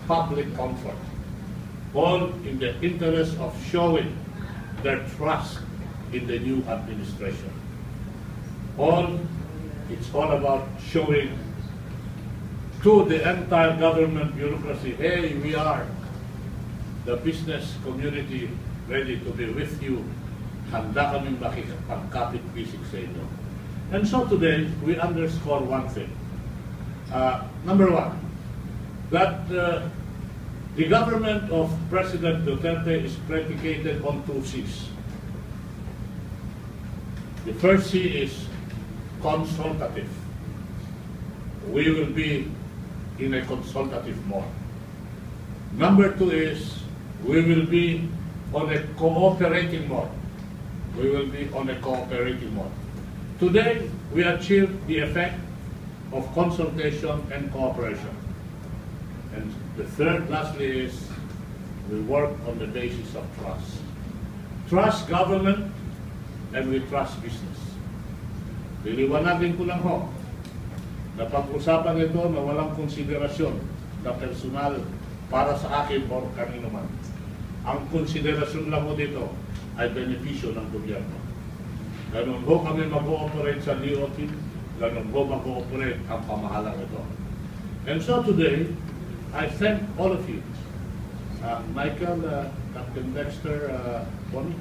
public comfort, all in the interest of showing their trust in the new administration. It's all about showing to the entire government bureaucracy, hey, we are the business community ready to be with you. Handa kaming makikipagkapit-bisig sa inyo. And so today, we underscore one thing. Number one, that the government of President Duterte is predicated on two C's. The first C is consultative. We will be in a consultative mode. Number two is we will be on a cooperating mode. We will be on a cooperating mode. Today, we achieved the effect of consultation and cooperation. And the third, lastly, is we work on the basis of trust. Trust government and we trust business. Liliwanagin ko lang ho, na pag-usapan ito na walang konsiderasyon na personal para sa akin o kanino man. Ang konsiderasyon lang ho dito ay benepisyo ng gobyerno. Ganun ho kami mag-ooperate sa DOT, ganun ho mag-ooperate ang pamahalang ito. And so today, I thank all of you. Michael, Captain Dexter, Bonnie,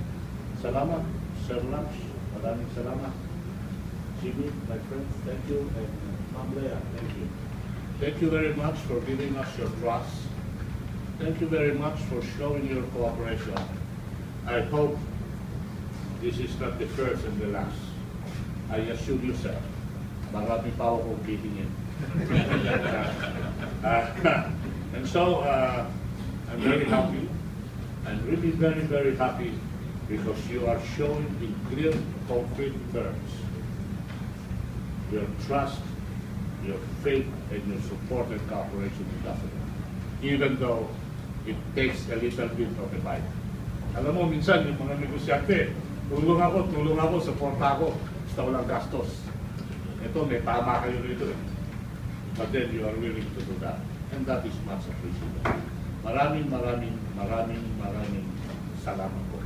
salamat. Sir Lance, maraming salamat. Jimmy, my friend, thank you. And Ma'am Lea, thank you. Thank you very much for giving us your trust. Thank you very much for showing your cooperation. I hope this is not the first and the last. I assure you, sir, marami pa akong kitingin. And so, I'm very happy. I'm really very, very happy because you are showing in clear, concrete terms your trust, your faith, and your support and cooperation with government, even though it takes a little bit of a bite. Alam mo, minsan yung mga negosyante, tulong ako, suporta ako, basta walang gastos. Ito, may tama kayo rito eh. But then you are willing to do that. And that is much appreciated. Maraming salamat po.